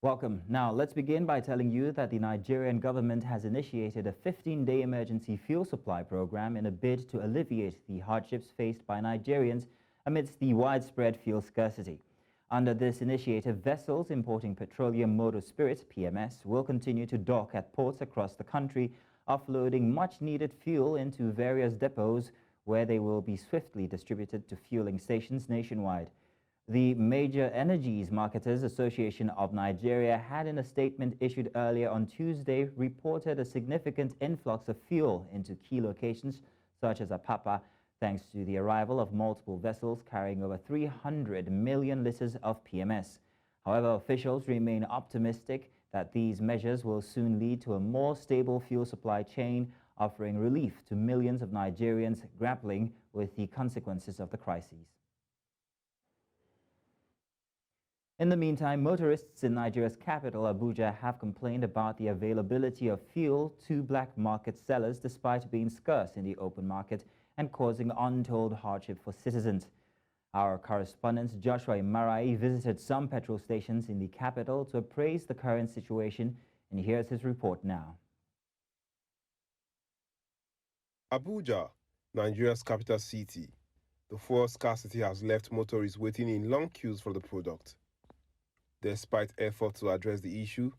Welcome. Now, let's begin by telling you that the Nigerian government has initiated a 15-day emergency fuel supply program in a bid to alleviate the hardships faced by Nigerians amidst the widespread fuel scarcity. Under this initiative, vessels importing petroleum motor spirits, PMS, will continue to dock at ports across the country, offloading much-needed fuel into various depots where they will be swiftly distributed to fueling stations nationwide. The Major Energies Marketers Association of Nigeria had, in a statement issued earlier on Tuesday, reported a significant influx of fuel into key locations such as Apapa, thanks to the arrival of multiple vessels carrying over 300 million liters of PMS. However, officials remain optimistic that these measures will soon lead to a more stable fuel supply chain, offering relief to millions of Nigerians grappling with the consequences of the crisis. In the meantime, motorists in Nigeria's capital, Abuja, have complained about the availability of fuel to black market sellers despite being scarce in the open market and causing untold hardship for citizens. Our correspondent Joshua Imarai visited some petrol stations in the capital to appraise the current situation, and here's his report now. Abuja, Nigeria's capital city. The fuel scarcity has left motorists waiting in long queues for the product. Despite efforts to address the issue,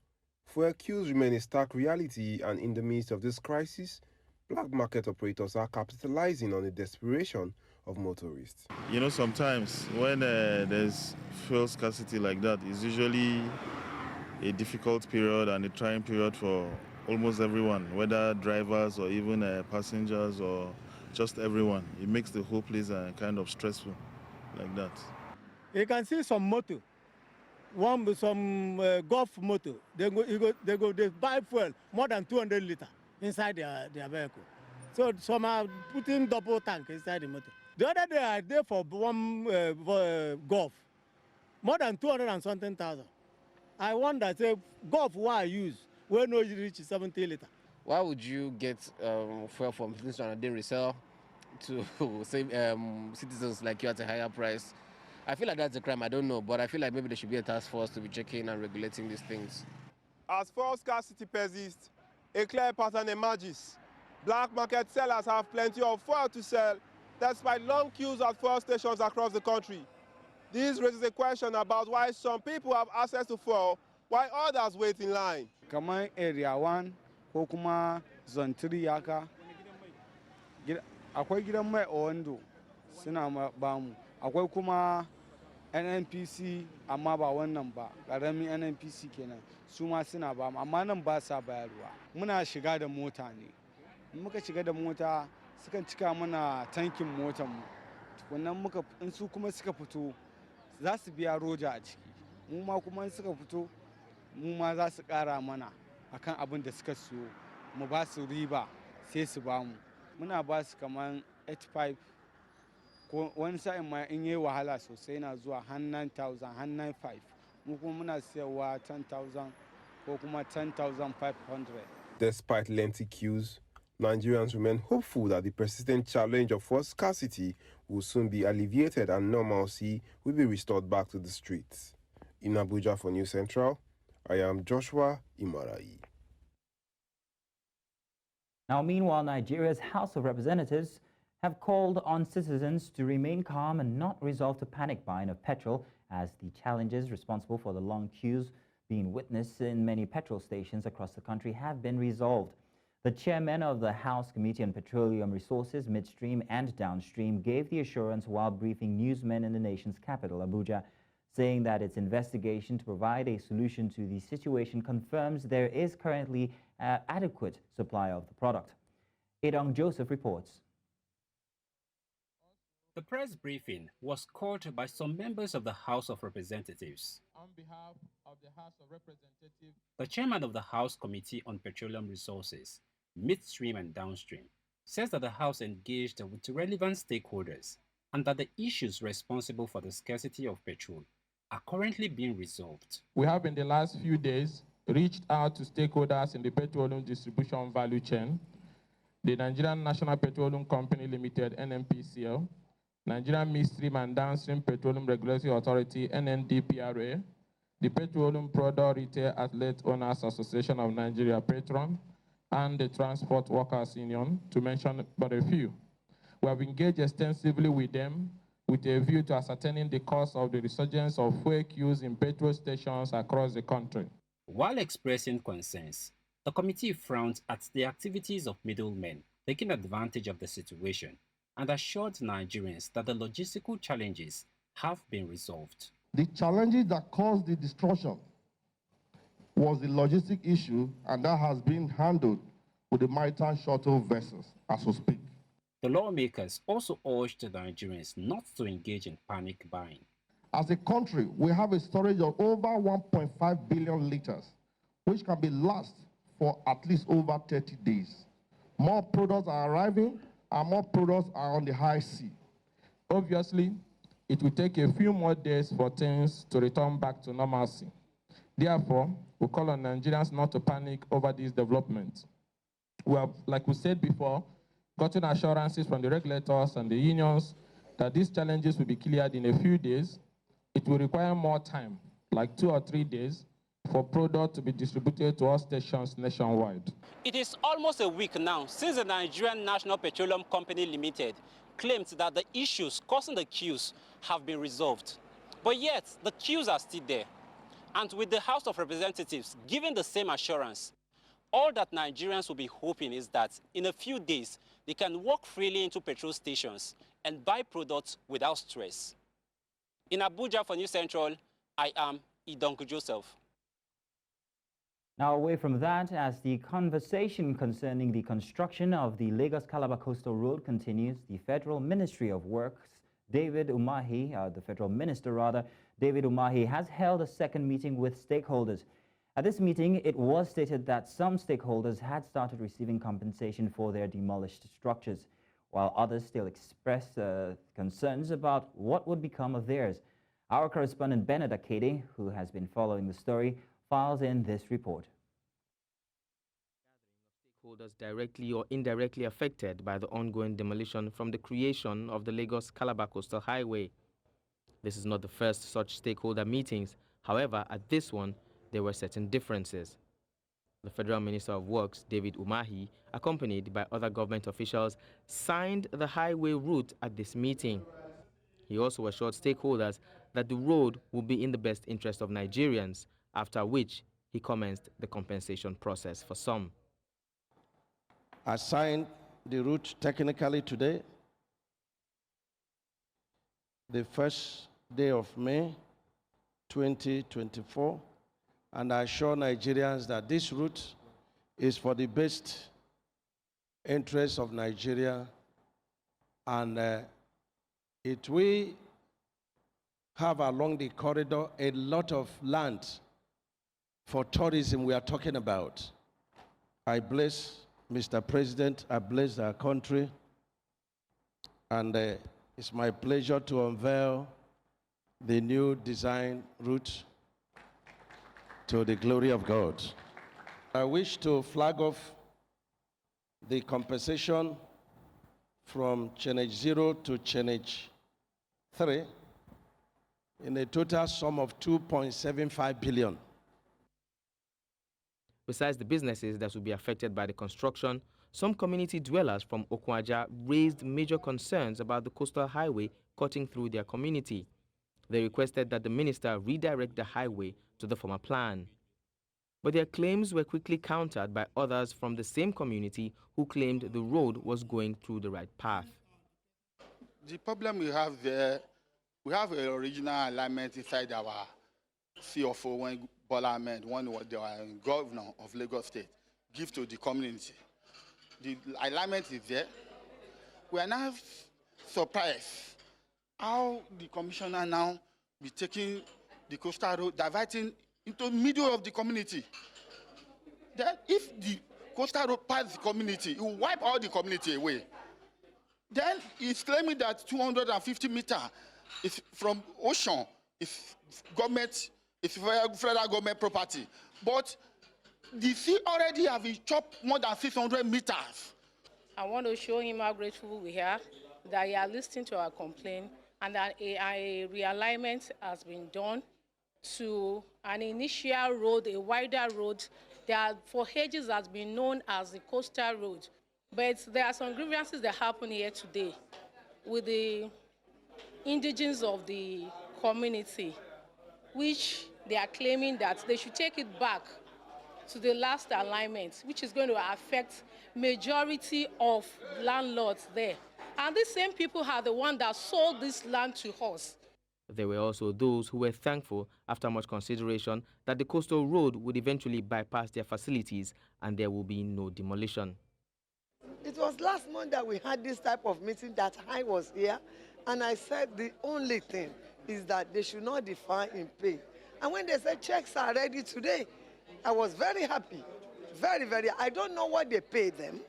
fuel queues remain a stark reality, and in the midst of this crisis, black market operators are capitalizing on the desperation of motorists. You know, sometimes when there's fuel scarcity like that, it's usually a difficult period and a trying period for almost everyone, whether drivers or even passengers or just everyone. It makes the whole place kind of stressful like that. You can see some motor. Some golf motor, they buy fuel more than 200 liters inside their vehicle. So some are putting double tank inside the motor. The other day I did for one golf, more than 200 and something thousand. I wonder, say, golf why I use when no reach 70 liters. Why would you get fuel from this one and then resell to save citizens like you at a higher price? I feel like that's a crime, I don't know, but I feel like maybe there should be a task force to be checking and regulating these things. As fuel scarcity persists, a clear pattern emerges. Black market sellers have plenty of fuel to sell, despite long queues at fuel stations across the country. This raises a question about why some people have access to fuel, while others wait in line. Kamar area 1 ko kuma zone 3 haka, akwai gidan mai Ondo suna bamu, akwai kuma NNPC amma ba wannan ba, ƙaramin NNPC kenan, su ma suna ba mu, amma nan ba sa bayarwa. Muna shiga da mota ne. Muka shiga da mota, sukan cika mana tankin motar mu. Tukunnan in su kuma suka fito, za su biya roja a ciki. Mu ma kuma in suka fito, mu ma za su ƙara mana akan abin da suka siyo. Mu ba su riba sai su ba mu. Muna ba su kaman 85. Wani sa'in ma in yi wahala sosai na zuwa 9,000, 9,500. Mu kuma muna siyarwa 10,000 ko kuma 10,500. Despite lengthy queues, Nigerians remain hopeful that the persistent challenge of fuel scarcity will soon be alleviated and normalcy will be restored back to the streets. In Abuja for News Central, I am Joshua Imarai. Now, meanwhile, Nigeria's House of Representatives have called on citizens to remain calm and not resort to panic buying of petrol, as the challenges responsible for the long queues being witnessed in many petrol stations across the country have been resolved. The chairman of the House Committee on Petroleum Resources, Midstream and Downstream, gave the assurance while briefing newsmen in the nation's capital, Abuja, saying that its investigation to provide a solution to the situation confirms there is currently adequate supply of the product. Edong Joseph reports. The press briefing was called by some members of the House of Representatives. On behalf of the House of Representatives, the chairman of the House Committee on Petroleum Resources, Midstream and Downstream, says that the House engaged with relevant stakeholders and that the issues responsible for the scarcity of petrol are currently being resolved. We have in the last few days reached out to stakeholders in the petroleum distribution value chain, the Nigerian National Petroleum Company Limited, NNPCL, Nigerian Midstream and Downstream Petroleum Regulatory Authority, NNDPRA, the Petroleum Product Retail Athlete Owners Association of Nigeria, Petron, and the Transport Workers Union, to mention but a few. We have engaged extensively with them with a view to ascertaining the cause of the resurgence of fuel queues in petrol stations across the country. While expressing concerns, the committee frowned at the activities of middlemen taking advantage of the situation and assured Nigerians that the logistical challenges have been resolved. The challenges that caused the destruction was the logistic issue, and that has been handled with the maritime shuttle vessels as we speak. The lawmakers also urged the Nigerians not to engage in panic buying. As a country, we have a storage of over 1.5 billion liters, which can be last for at least over 30 days. More products are arriving, and more products are on the high sea. Obviously, it will take a few more days for things to return back to normalcy. Therefore, we call on Nigerians not to panic over these developments. We have, like we said before, gotten assurances from the regulators and the unions that these challenges will be cleared in a few days. It will require more time, like 2 or 3 days, for product to be distributed to all stations nationwide. It is almost a week now since the Nigerian National Petroleum Company Limited claimed that the issues causing the queues have been resolved. But yet, the queues are still there. And with the House of Representatives giving the same assurance, all that Nigerians will be hoping is that in a few days, they can walk freely into petrol stations and buy products without stress. In Abuja for News Central, I am Idonku Joseph. Now, away from that, as the conversation concerning the construction of the Lagos-Calabar Coastal Road continues, the Federal Ministry of Works, David Umahi, the Federal Minister rather, David Umahi has held a second meeting with stakeholders. At this meeting, it was stated that some stakeholders had started receiving compensation for their demolished structures, while others still express concerns about what would become of theirs. Our correspondent Bernard Akede, who has been following the story, files in this report. Stakeholders directly or indirectly affected by the ongoing demolition from the creation of the Lagos-Calabar Coastal Highway. This is not the first such stakeholder meetings. However, at this one, there were certain differences. The Federal Minister of Works, David Umahi, accompanied by other government officials, signed the highway route at this meeting. He also assured stakeholders that the road will be in the best interest of Nigerians, after which he commenced the compensation process for some. I signed the route technically today, the first day of May 2024, and I assure Nigerians that this route is for the best interest of Nigeria, and it will have along the corridor a lot of land for tourism we are talking about. I bless Mr. President, I bless our country, and it's my pleasure to unveil the new design route to the glory of God. I wish to flag off the compensation from Challenge 0 to Challenge 3 in a total sum of 2.75 billion. Besides the businesses that will be affected by the construction, some community dwellers from Okwaja raised major concerns about the coastal highway cutting through their community. They requested that the minister redirect the highway to the former plan. But their claims were quickly countered by others from the same community who claimed the road was going through the right path. The problem we have there, we have an original alignment inside our CFO when Bola Ahmed, when the governor of Lagos State, give to the community. The alignment is there. We are now surprised how the commissioner now be taking the coastal road, diverting into the middle of the community. Then if the coastal road passes the community, it will wipe all the community away. Then he's claiming that 250 meters is from ocean, it's government, it's federal government property. But the sea already have chopped more than 600 meters. I want to show him how grateful we are that he has listened to our complaint and that a realignment has been done to an initial road, a wider road that for ages has been known as the coastal road. But there are some grievances that happen here today with the indigenes of the community, which they are claiming that they should take it back to the last alignment, which is going to affect majority of landlords there. And these same people are the ones that sold this land to us. There were also those who were thankful, after much consideration, that the coastal road would eventually bypass their facilities and there will be no demolition. It was last month that we had this type of meeting that I was here, and I said the only thing is that they should not defy in pay. And when they said checks are ready today, I was very happy, very, very. I don't know what they pay them,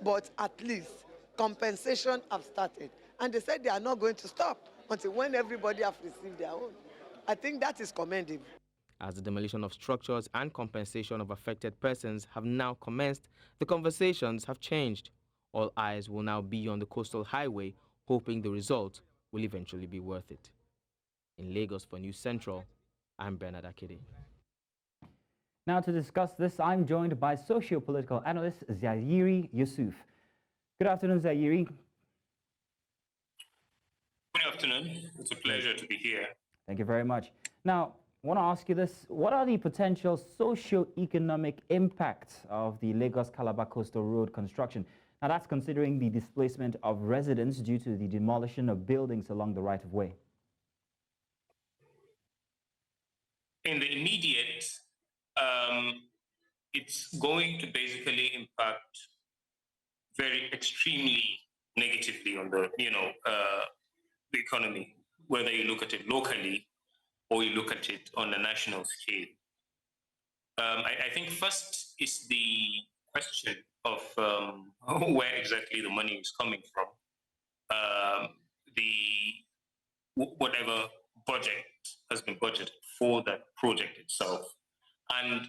but at least compensation have started. And they said they are not going to stop until when everybody have received their own. I think that is commendable. As the demolition of structures and compensation of affected persons have now commenced, the conversations have changed. All eyes will now be on the coastal highway, hoping the result will eventually be worth it. In Lagos for News Central, I'm Bernard Akede. Now to discuss this, I'm joined by sociopolitical analyst Zairi Yusuf. Good afternoon, Zairi. Good afternoon. It's a pleasure to be here. Thank you very much. Now, I want to ask you this. What are the potential socio-economic impacts of the Lagos-Calabar coastal road construction? Now, that's considering the displacement of residents due to the demolition of buildings along the right-of-way. In the immediate, it's going to basically impact very extremely negatively on the, the economy, whether you look at it locally or you look at it on a national scale. I think first is the question of where exactly the money is coming from. Whatever budget has been budgeted for that project itself. And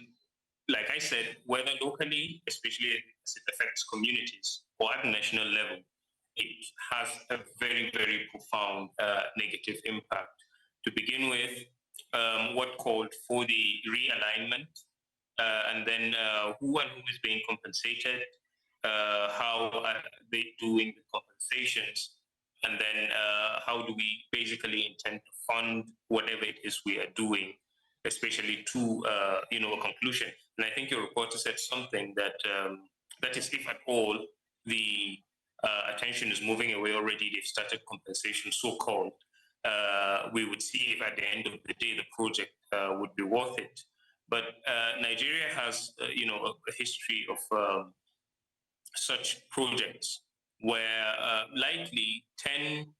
like I said, whether locally, especially as it affects communities, or at the national level, it has a very, very profound negative impact. To begin with, what called for the realignment, and then who and who is being compensated, how are they doing the compensations, and then how do we basically intend to fund whatever it is we are doing, especially to a conclusion. And I think your reporter said something that that is, if at all, the attention is moving away already. They've started compensation, so-called. We would see if at the end of the day the project would be worth it. But Nigeria has, a history of such projects where likely 10,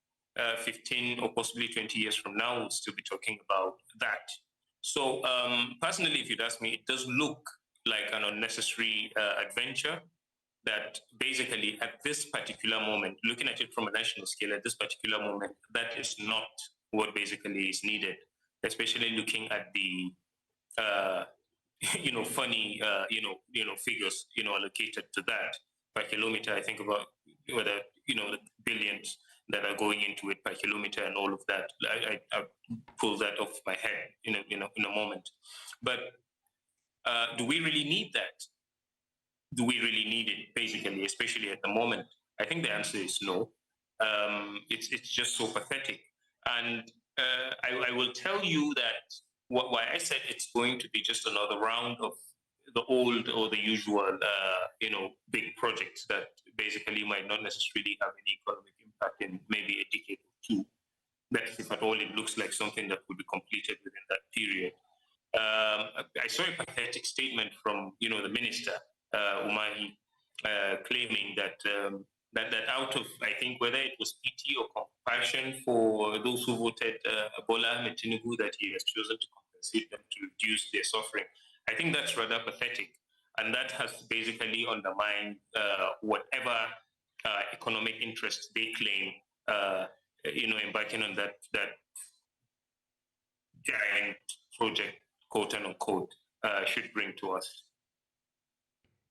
15, or possibly 20 years from now, we'll still be talking about that. So personally, if you'd ask me, it does look like an unnecessary adventure that basically at this particular moment, looking at it from a national scale, at this particular moment, that is not what basically is needed, especially looking at the funny figures allocated to that per kilometer. I think about whether the billions that are going into it per kilometer and all of that. I pull that off my head in a moment. But do we really need that? Do we really need it, basically, especially at the moment? I think the answer is no. It's just so pathetic. And I will tell you that why I said it's going to be just another round of the old or the usual, big projects that basically might not necessarily have any economic impact in maybe a decade or two. That's if at all it looks like something that could be completed within that period. I saw a pathetic statement from, the minister, Umahi, claiming that that out of, I think, whether it was pity or compassion for those who voted Bola Ahmed Tinubu, that he has chosen to compensate them to reduce their suffering. I think that's rather pathetic, and that has basically undermined whatever economic interest they claim, embarking on that giant project, quote unquote, should bring to us.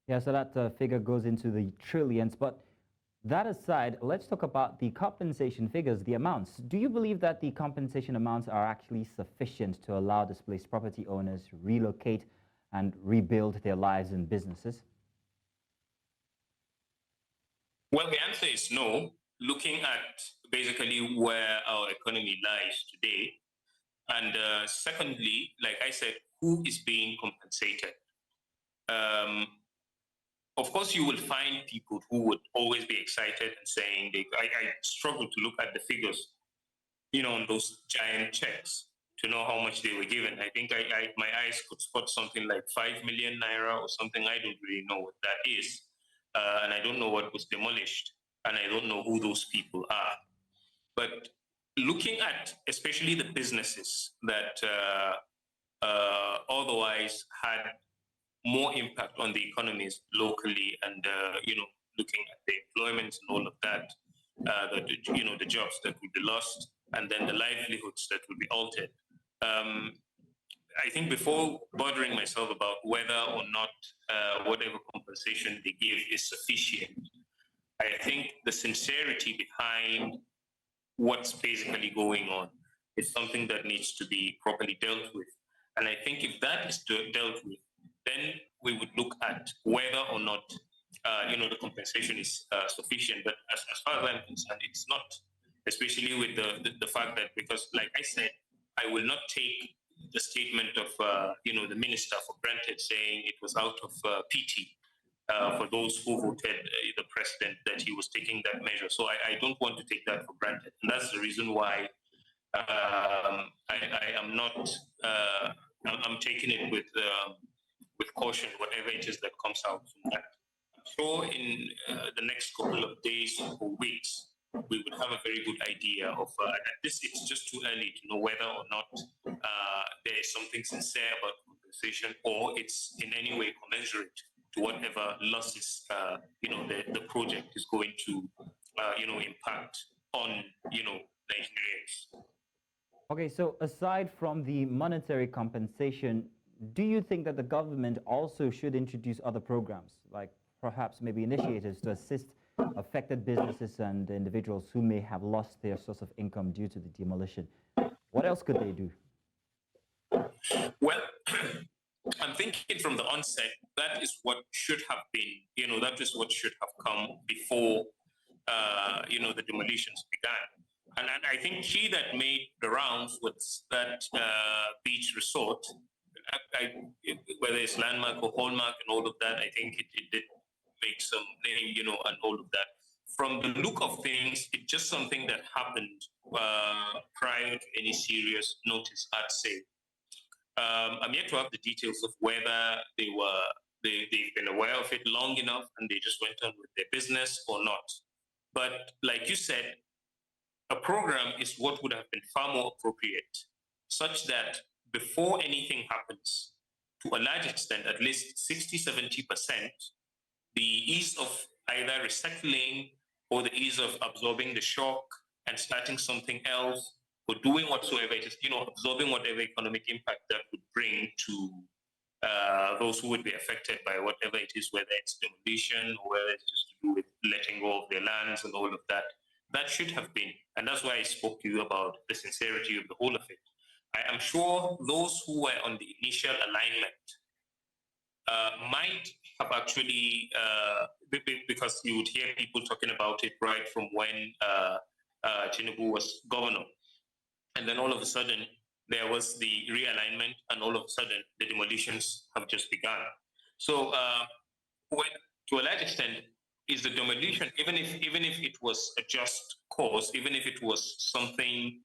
Yeah, so that figure goes into the trillions. But That aside, let's talk about the compensation figures, the amounts. Do you believe that the compensation amounts are actually sufficient to allow displaced property owners to relocate and rebuild their lives and businesses? Well, the answer is no. Looking at basically where our economy lies today, and secondly, like I said, who is being compensated? Of course, you will find people who would always be excited and saying, I struggle to look at the figures, on those giant checks to know how much they were given. I think my eyes could spot something like 5 million naira or something. I don't really know what that is. And I don't know what was demolished. And I don't know who those people are. But looking at especially the businesses that otherwise had more impact on the economies locally, and looking at the employment and all of that, the jobs that will be lost, and then the livelihoods that will be altered. I think before bothering myself about whether or not whatever compensation they give is sufficient, I think the sincerity behind what's basically going on is something that needs to be properly dealt with. And I think if that is dealt with, then we would look at whether or not, the compensation is sufficient. But as far as I'm concerned, it's not, especially with the fact that, because like I said, I will not take the statement of, the minister for granted, saying it was out of pity for those who voted the president that he was taking that measure. So I don't want to take that for granted. And that's the reason why I am not, I'm taking it with caution, whatever it is that comes out from that. So in the next couple of days or weeks, we would have a very good idea of it's just too early to know whether or not there is something sincere about compensation, or it's in any way commensurate to whatever losses the project is going to impact on Nigerians. Okay, so aside from the monetary compensation, do you think that the government also should introduce other programs, like perhaps maybe initiatives to assist affected businesses and individuals who may have lost their source of income due to the demolition? What else could they do? Well, I'm thinking from the onset, that is what should have been, that is what should have come before, the demolitions began. And I think key that made the rounds was that beach resort, whether it's landmark or hallmark and all of that, I think it did make some name, and all of that. From the look of things, it's just something that happened prior to any serious notice, I'd say. I'm yet to have the details of whether they've been aware of it long enough and they just went on with their business or not. But like you said, a program is what would have been far more appropriate, such that before anything happens, to a large extent, at least 60-70%, the ease of either resettling or the ease of absorbing the shock and starting something else, or doing whatsoever it is, absorbing whatever economic impact that would bring to those who would be affected by whatever it is, whether it's demolition or whether it's just to do with letting go of their lands and all of that. That should have been, and that's why I spoke to you about the sincerity of the whole of it. I am sure those who were on the initial alignment might have actually, because you would hear people talking about it right from when Tinubu was governor. And then all of a sudden, there was the realignment, and all of a sudden, the demolitions have just begun. So, to a large extent, is the demolition, even if it was a just cause, even if it was something,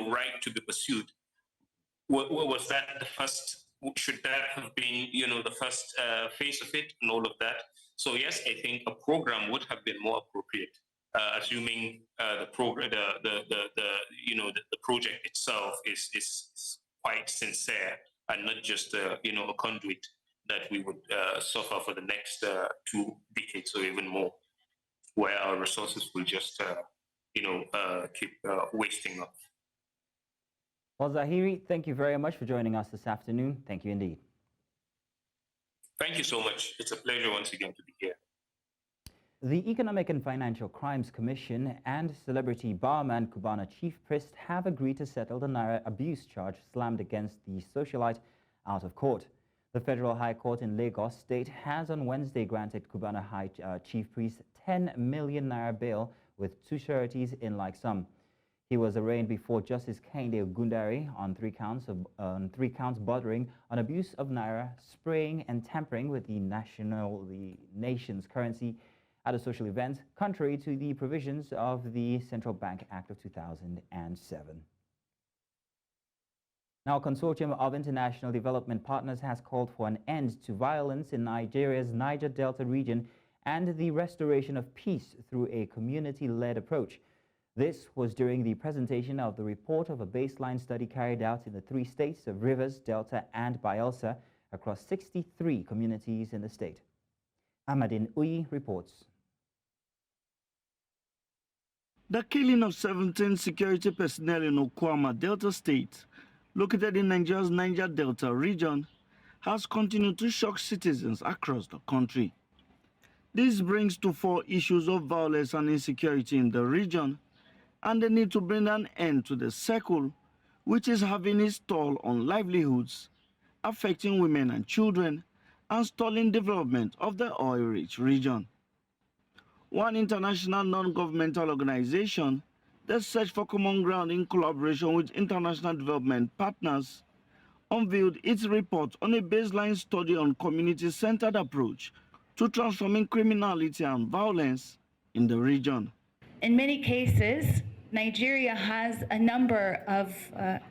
right to be pursued, was that the first? Should that have been, the first phase of it, and all of that? So yes, I think a program would have been more appropriate. Assuming the project itself is quite sincere and not just a conduit that we would suffer for the next 2 decades or even more, where our resources will just keep wasting up. Well, Zahiri, thank you very much for joining us this afternoon. Thank you indeed. Thank you so much. It's a pleasure once again to be here. The Economic and Financial Crimes Commission and celebrity barman Cubana chief priest have agreed to settle the Naira abuse charge slammed against the socialite out of court. The Federal High Court in Lagos State has on Wednesday granted Cubana chief priest 10 million Naira bail with two sureties in like sum. He was arraigned before Justice Kehinde Ogundare on three counts bordering on abuse of Naira, spraying and tampering with the nation's currency at a social event, contrary to the provisions of the Central Bank Act of 2007. Now, a consortium of international development partners has called for an end to violence in Nigeria's Niger Delta region and the restoration of peace through a community-led approach. This was during the presentation of the report of a baseline study carried out in the three states of Rivers, Delta, and Bayelsa across 63 communities in the state. Amadin Uyi reports. The killing of 17 security personnel in Okwama, Delta State, located in Nigeria's Niger Delta region, has continued to shock citizens across the country. This brings to fore issues of violence and insecurity in the region, and the need to bring an end to the circle, which is having its toll on livelihoods, affecting women and children, and stalling development of the oil-rich region. One international non-governmental organization, the Search for Common Ground in collaboration with international development partners, unveiled its report on a baseline study on community-centered approach to transforming criminality and violence in the region. In many cases, Nigeria has a number of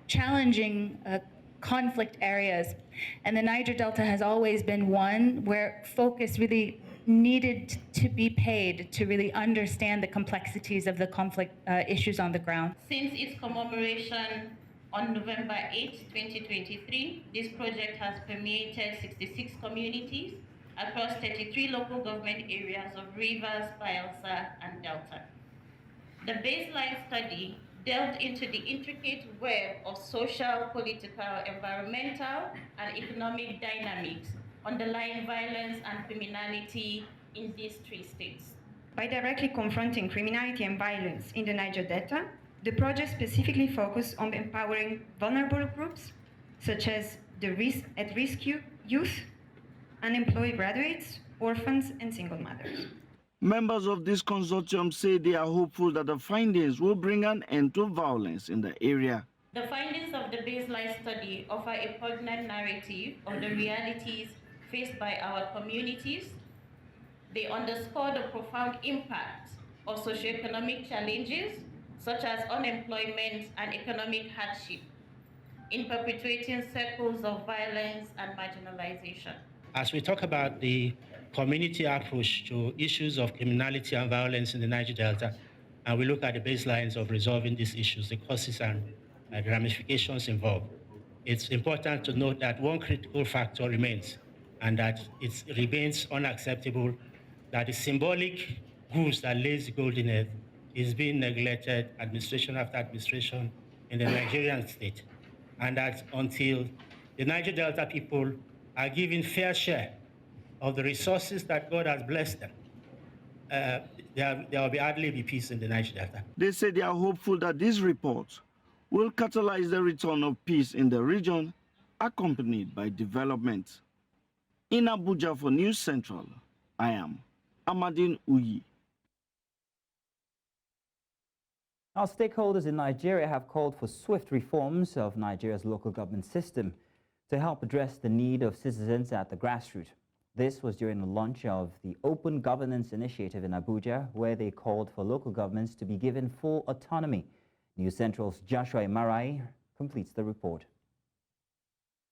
challenging conflict areas, and the Niger Delta has always been one where focus really needed to be paid to really understand the complexities of the conflict issues on the ground. Since its commemoration on November 8, 2023, this project has permeated 66 communities across 33 local government areas of Rivers, Bayelsa, and Delta. The baseline study delved into the intricate web of social, political, environmental, and economic dynamics underlying violence and criminality in these three states. By directly confronting criminality and violence in the Niger Delta, the project specifically focused on empowering vulnerable groups, such as the at-risk youth, unemployed graduates, orphans, and single mothers. Members of this consortium say they are hopeful that the findings will bring an end to violence in the area. The findings of the baseline study offer a poignant narrative of the realities faced by our communities. They underscore the profound impact of socioeconomic challenges, such as unemployment and economic hardship, in perpetuating circles of violence and marginalization. As we talk about the community approach to issues of criminality and violence in the Niger Delta, and we look at the baselines of resolving these issues, the causes and the ramifications involved, it's important to note that one critical factor remains, and that it remains unacceptable that the symbolic goose that lays the golden egg is being neglected administration after administration in the Nigerian state, and that until the Niger Delta people are given fair share of the resources that God has blessed them, there will hardly be peace in the Niger Delta. They say they are hopeful that this report will catalyze the return of peace in the region, accompanied by development. In Abuja for News Central, I am Amadin Uyi. Our stakeholders in Nigeria have called for swift reforms of Nigeria's local government system to help address the need of citizens at the grassroots. This was during the launch of the Open Governance Initiative in Abuja, where they called for local governments to be given full autonomy. News Central's Joshua Imarai completes the report.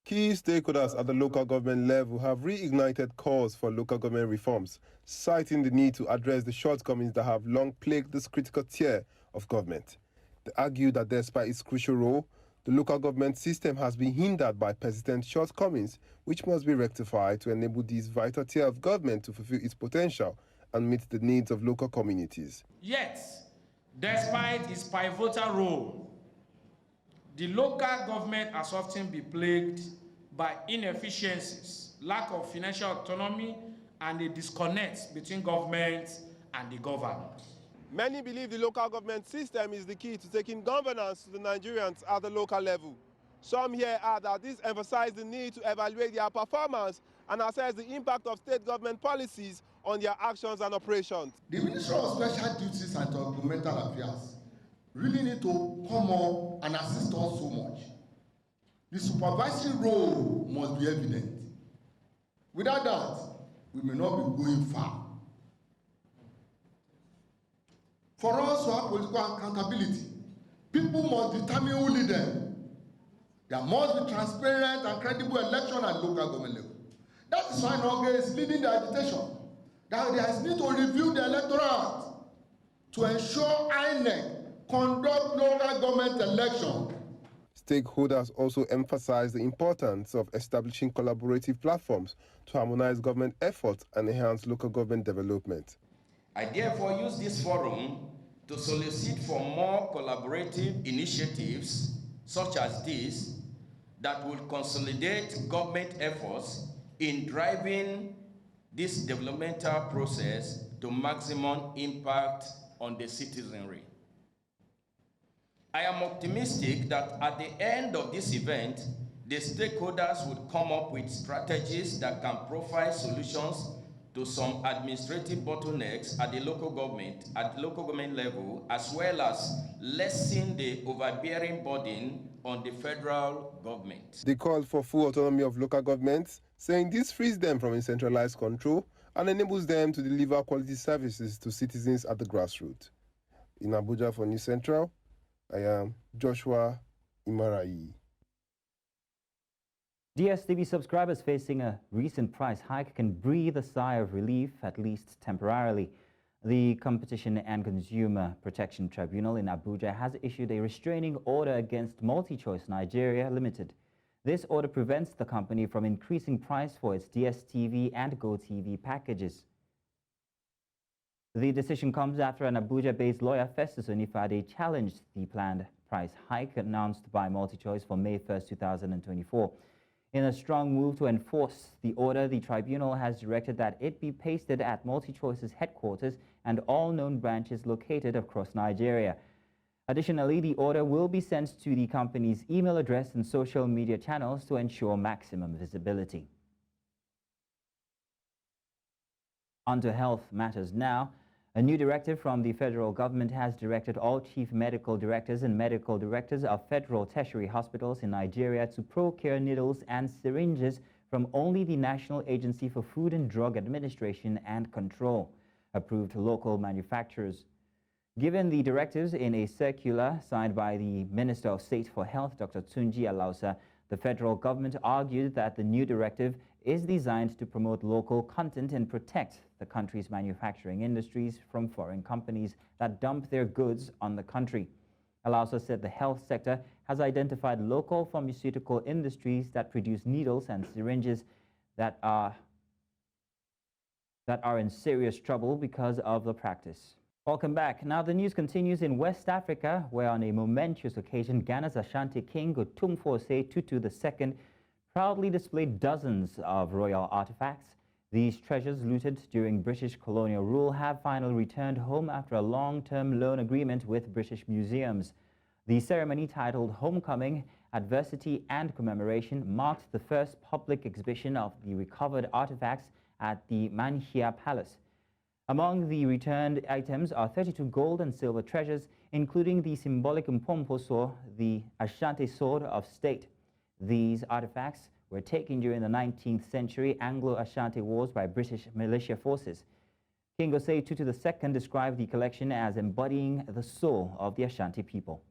Key stakeholders at the local government level have reignited calls for local government reforms, citing the need to address the shortcomings that have long plagued this critical tier of government. They argue that despite its crucial role, the local government system has been hindered by persistent shortcomings, which must be rectified to enable this vital tier of government to fulfill its potential and meet the needs of local communities. Yet, despite its pivotal role, the local government has often been plagued by inefficiencies, lack of financial autonomy, and a disconnect between government and the governors. Many believe the local government system is the key to taking governance to the Nigerians at the local level. Some here add that this emphasizes the need to evaluate their performance and assess the impact of state government policies on their actions and operations. The Ministry of Special Duties and Governmental Affairs really need to come up and assist us so much. The supervisory role must be evident. Without that, we may not be going far. For us to have political accountability, people must determine who lead them. There must be transparent and credible election at local government level. That is why Norge is leading the agitation. That there is need to review the electorate to ensure INEC conduct local government election. Stakeholders also emphasize the importance of establishing collaborative platforms to harmonize government efforts and enhance local government development. I therefore use this forum to solicit for more collaborative initiatives such as this that will consolidate government efforts in driving this developmental process to maximum impact on the citizenry. I am optimistic that at the end of this event, the stakeholders would come up with strategies that can provide solutions to some administrative bottlenecks at the local government level, as well as lessen the overbearing burden on the federal government. They called for full autonomy of local governments, saying this frees them from centralized control and enables them to deliver quality services to citizens at the grassroots. In Abuja for News Central, I am Joshua Imarayi. DStv subscribers facing a recent price hike can breathe a sigh of relief, at least temporarily. The Competition and Consumer Protection Tribunal in Abuja has issued a restraining order against MultiChoice Nigeria Limited. This order prevents the company from increasing price for its DStv and GoTV packages. The decision comes after an Abuja-based lawyer, Festus Onifade, challenged the planned price hike announced by MultiChoice for May 1, 2024. In a strong move to enforce the order, the tribunal has directed that it be pasted at MultiChoice's headquarters and all known branches located across Nigeria. Additionally, the order will be sent to the company's email address and social media channels to ensure maximum visibility. On to health matters now. A new directive from the federal government has directed all chief medical directors and medical directors of federal tertiary hospitals in Nigeria to procure needles and syringes from only the National Agency for Food and Drug Administration and Control, approved local manufacturers. Given the directives in a circular signed by the Minister of State for Health, Dr. Tunji Alausa, the federal government argued that the new directive is designed to promote local content and protect the country's manufacturing industries from foreign companies that dump their goods on the country. Alausa said the health sector has identified local pharmaceutical industries that produce needles and syringes that are in serious trouble because of the practice. Welcome back. Now the news continues in West Africa, where on a momentous occasion, Ghana's Ashanti king, Otumfuose Tutu II, proudly displayed dozens of royal artifacts. These treasures, looted during British colonial rule, have finally returned home after a long-term loan agreement with British museums. The ceremony, titled Homecoming, Adversity and Commemoration, marked the first public exhibition of the recovered artifacts at the Manhia Palace. Among the returned items are 32 gold and silver treasures, including the symbolic Mpomposo, the Ashanti sword of state. These artifacts were taken during the 19th century Anglo-Ashanti Wars by British militia forces. King Osei Tutu II described the collection as embodying the soul of the Ashanti people.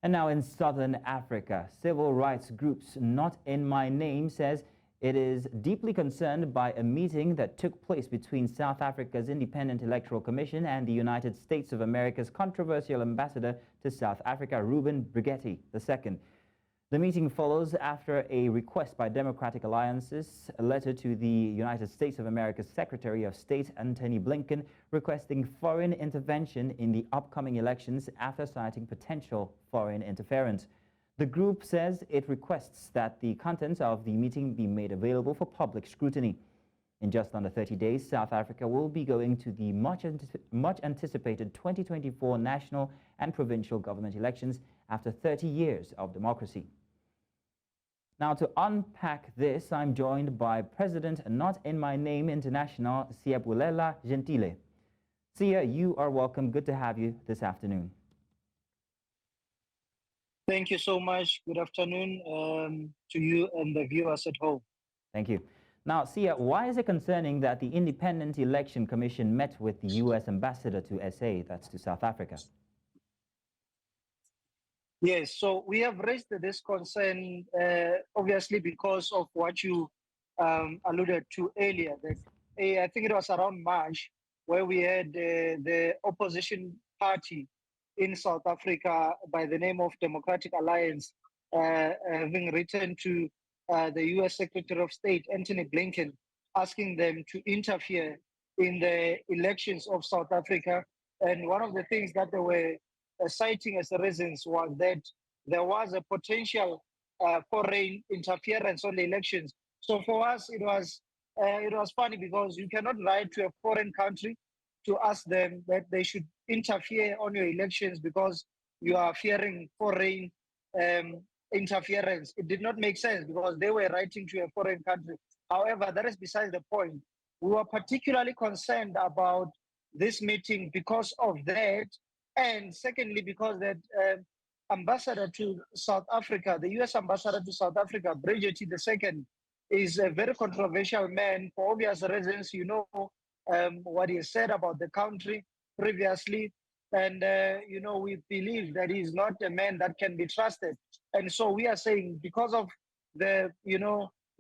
And now in southern Africa, civil rights groups Not In My Name says it is deeply concerned by a meeting that took place between South Africa's Independent Electoral Commission and the United States of America's controversial ambassador to South Africa, Reuben Brigetti II. The meeting follows after a request by Democratic Alliance's a letter to the United States of America's Secretary of State, Antony Blinken, requesting foreign intervention in the upcoming elections after citing potential foreign interference. The group says it requests that the contents of the meeting be made available for public scrutiny. In just under 30 days, South Africa will be going to the much anticipated 2024 national and provincial government elections after 30 years of democracy. Now, to unpack this, I'm joined by President Not In My Name International, Siyabulela Gentile. Sia, you are welcome. Good to have you this afternoon. Thank you so much. Good afternoon to you and the viewers at home. Thank you. Now, Sia, why is it concerning that the Independent Election Commission met with the U.S. ambassador to SA, that's to South Africa? Yes, so we have raised this concern, obviously, because of what you alluded to earlier. That I think it was around March where we had the opposition party in South Africa by the name of Democratic Alliance having written to the U.S. Secretary of State, Antony Blinken, asking them to interfere in the elections of South Africa. And one of the things that they were citing as the reasons was that there was a potential foreign interference on the elections. So for us, it was funny because you cannot write to a foreign country to ask them that they should interfere on your elections because you are fearing foreign interference. It did not make sense because they were writing to a foreign country. However, that is besides the point. We were particularly concerned about this meeting because of that, and secondly, because that ambassador to South Africa, the U.S. ambassador to South Africa, Bridget II, is a very controversial man for obvious reasons. You know what he said about the country previously. And, we believe that he's not a man that can be trusted. And so we are saying because of the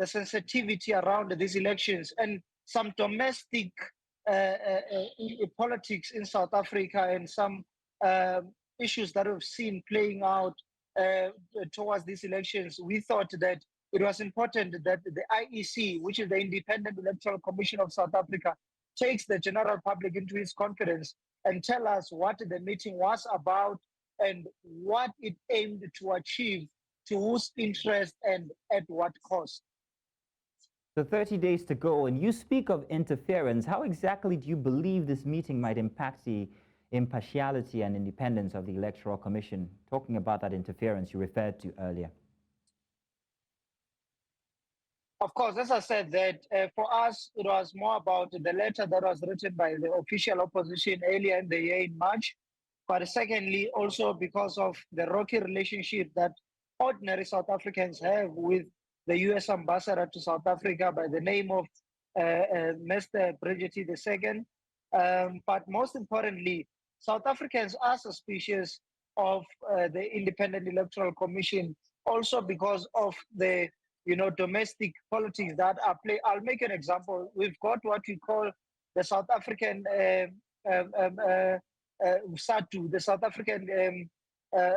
sensitivity around these elections and some domestic politics in South Africa and some issues that we've seen playing out towards these elections, we thought that it was important that the IEC, which is the Independent Electoral Commission of South Africa, takes the general public into its confidence and tell us what the meeting was about and what it aimed to achieve, to whose interest and at what cost. The 30 days to go, and you speak of interference. How exactly do you believe this meeting might impact the impartiality and independence of the Electoral Commission? Talking about that interference you referred to earlier. Of course, as I said, that for us, it was more about the letter that was written by the official opposition earlier in the year in March. But secondly, also because of the rocky relationship that ordinary South Africans have with the U.S. ambassador to South Africa by the name of Mr. Bridget II. But most importantly, South Africans are suspicious of the Independent Electoral Commission also because of the domestic politics that are play. I'll make an example. We've got what we call the South African SATU, the South African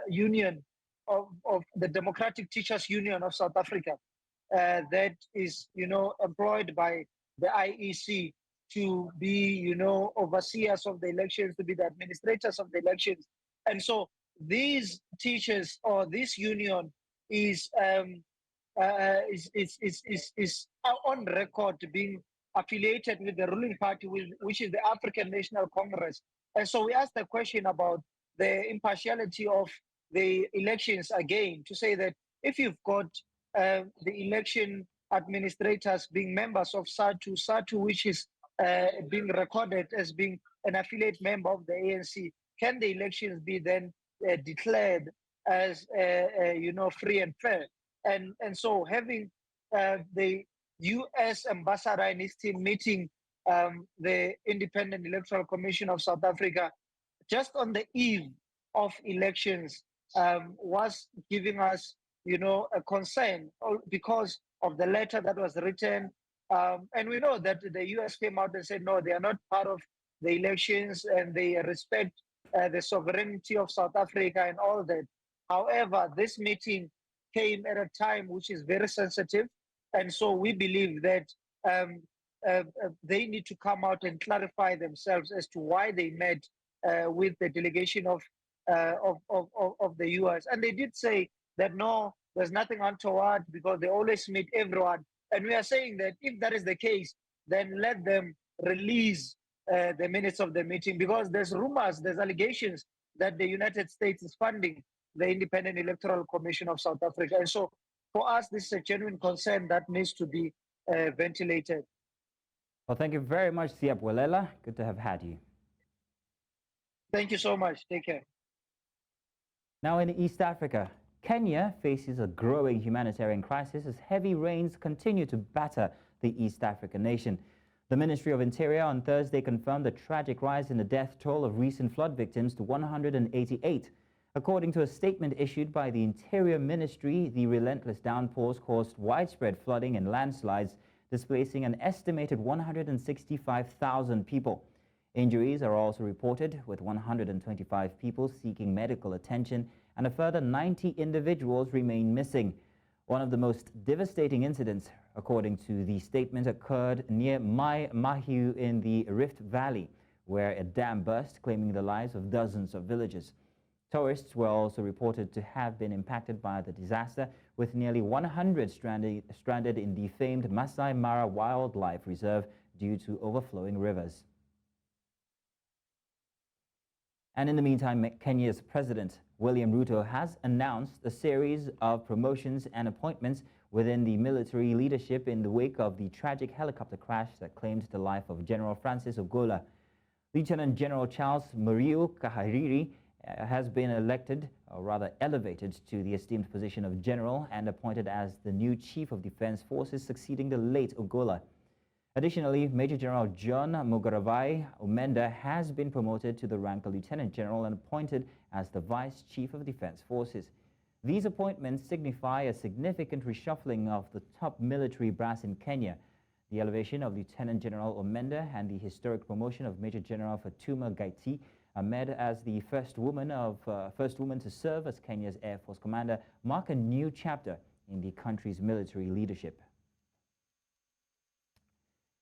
Union of the Democratic Teachers Union of South Africa, that is, employed by the IEC to be, overseers of the elections, to be the administrators of the elections. And so these teachers or this union is on record being affiliated with the ruling party, which is the African National Congress. And so we asked the question about the impartiality of the elections again, to say that if you've got the election administrators being members of SATU, which is being recorded as being an affiliate member of the ANC, can the elections be then declared as free and fair? And so having the U.S. ambassador and his team meeting the Independent Electoral Commission of South Africa just on the eve of elections was giving us, a concern because of the letter that was written. And we know that the U.S. came out and said, no, they are not part of the elections and they respect the sovereignty of South Africa and all that. However, this meeting came at a time which is very sensitive. And so we believe that they need to come out and clarify themselves as to why they met with the delegation of the U.S. And they did say that no, there's nothing untoward because they always meet everyone. And we are saying that if that is the case, then let them release the minutes of the meeting, because there's rumors, there's allegations that the United States is funding the Independent Electoral Commission of South Africa. And so for us, this is a genuine concern that needs to be ventilated. Well, thank you very much, Siapwelela. Good to have had you. Thank you so much. Take care. Now in East Africa, Kenya faces a growing humanitarian crisis as heavy rains continue to batter the East African nation. The Ministry of Interior on Thursday confirmed the tragic rise in the death toll of recent flood victims to 188. According to a statement issued by the Interior Ministry, the relentless downpours caused widespread flooding and landslides, displacing an estimated 165,000 people. Injuries are also reported, with 125 people seeking medical attention and a further 90 individuals remain missing. One of the most devastating incidents, according to the statement, occurred near Mai Mahiu in the Rift Valley, where a dam burst, claiming the lives of dozens of villagers. Tourists were also reported to have been impacted by the disaster, with nearly 100 stranded in the famed Masai Mara Wildlife Reserve due to overflowing rivers. And in the meantime, Kenya's President William Ruto has announced a series of promotions and appointments within the military leadership in the wake of the tragic helicopter crash that claimed the life of General Francis Ogola. Lieutenant General Charles Muriu Kahariri has been elected, or rather elevated, to the esteemed position of general and appointed as the new Chief of Defense Forces, succeeding the late Ogola. Additionally, Major General John Mugaravai Omenda has been promoted to the rank of Lieutenant General and appointed as the Vice Chief of Defense Forces. These appointments signify a significant reshuffling of the top military brass in Kenya. The elevation of Lieutenant General Omenda and the historic promotion of Major General Fatuma Gaiti Ahmed as the first woman to serve as Kenya's Air Force commander mark a new chapter in the country's military leadership.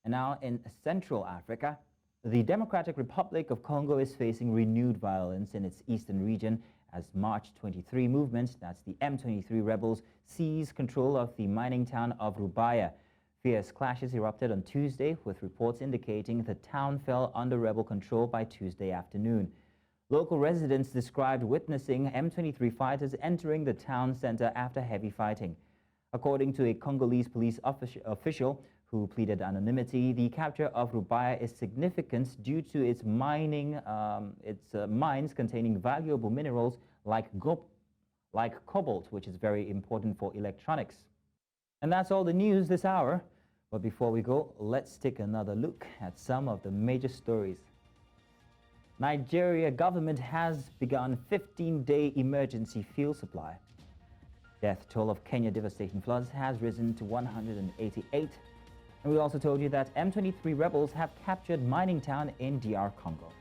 And now in Central Africa, the Democratic Republic of Congo is facing renewed violence in its eastern region as March 23 movement, that's the M23 rebels, seize control of the mining town of Rubaya. Fierce clashes erupted on Tuesday, with reports indicating the town fell under rebel control by Tuesday afternoon. Local residents described witnessing M23 fighters entering the town center after heavy fighting. According to a Congolese police official who pleaded anonymity, the capture of Rubaya is significant due to its mines containing valuable minerals like cobalt, which is very important for electronics. And that's all the news this hour. But before we go, let's take another look at some of the major stories. Nigerian government has begun 15-day emergency fuel supply. Death toll of Kenya devastating floods has risen to 188. And we also told you that M23 rebels have captured mining town in DR Congo.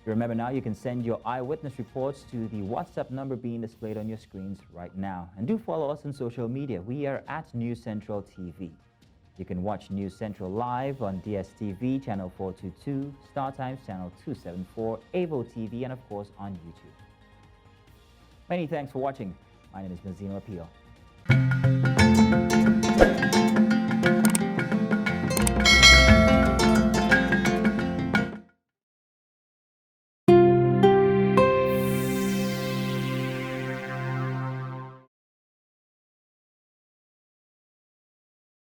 Remember now, you can send your eyewitness reports to the WhatsApp number being displayed on your screens right now. And do follow us on social media. We are at News Central TV. You can watch News Central live on DStv, channel 422, StarTimes, channel 274, Avo TV, and of course on YouTube. Many thanks for watching. My name is Mazino Appeal.